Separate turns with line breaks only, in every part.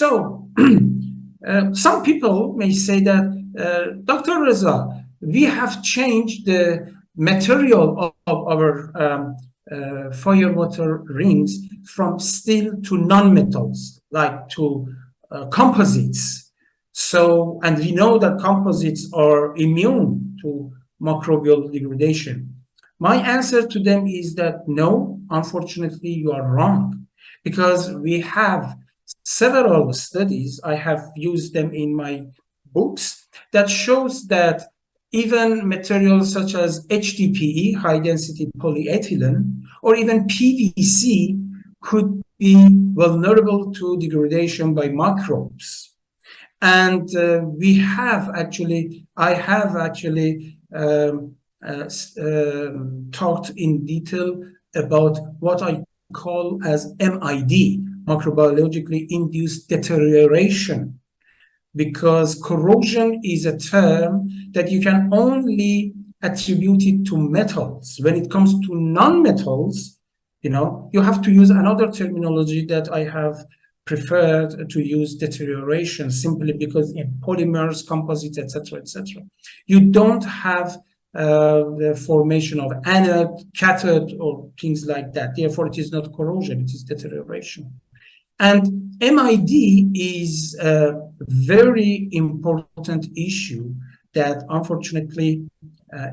So some people may say that, Dr. Reza, we have changed the material of our fire water rings from steel to non-metals, like to composites. So, and we know that composites are immune to microbial degradation. My answer to them is that no, unfortunately, you are wrong, because we have several studies, I have used them in my books, that shows that even materials such as HDPE, high density polyethylene, or even PVC could be vulnerable to degradation by microbes. And I have actually talked in detail about what I call as MID, microbiologically induced deterioration, because corrosion is a term that you can only attribute it to metals. When it comes to non-metals, you have to use another terminology that I have preferred to use, deterioration, simply because in polymers, composites, etc., you don't have the formation of anode, cathode, or things like that. Therefore, it is not corrosion, it is deterioration. And MID is a very important issue that, unfortunately,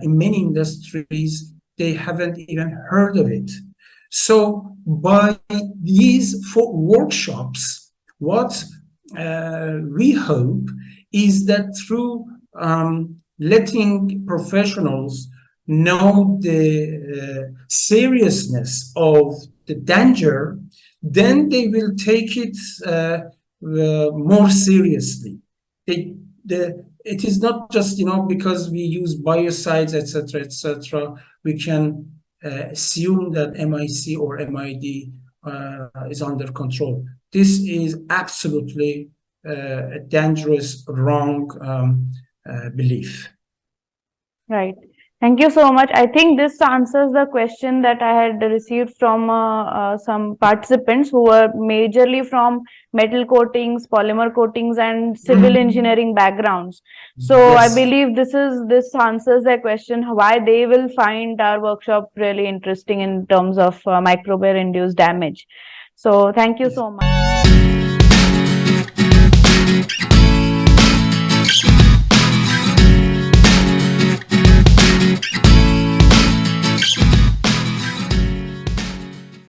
in many industries, they haven't even heard of it. So by these 4 workshops, what we hope is that through letting professionals know the seriousness of the danger, then they will take it more seriously. It is not just, because we use biocides, etc., we can assume that MIC or MID is under control. This is absolutely a dangerous, wrong belief.
Right. Thank you so much. I think this answers the question that I had received from some participants who were majorly from metal coatings, polymer coatings, and civil engineering backgrounds. So yes, I believe this answers their question, why they will find our workshop really interesting in terms of microbial induced damage. So thank you so much.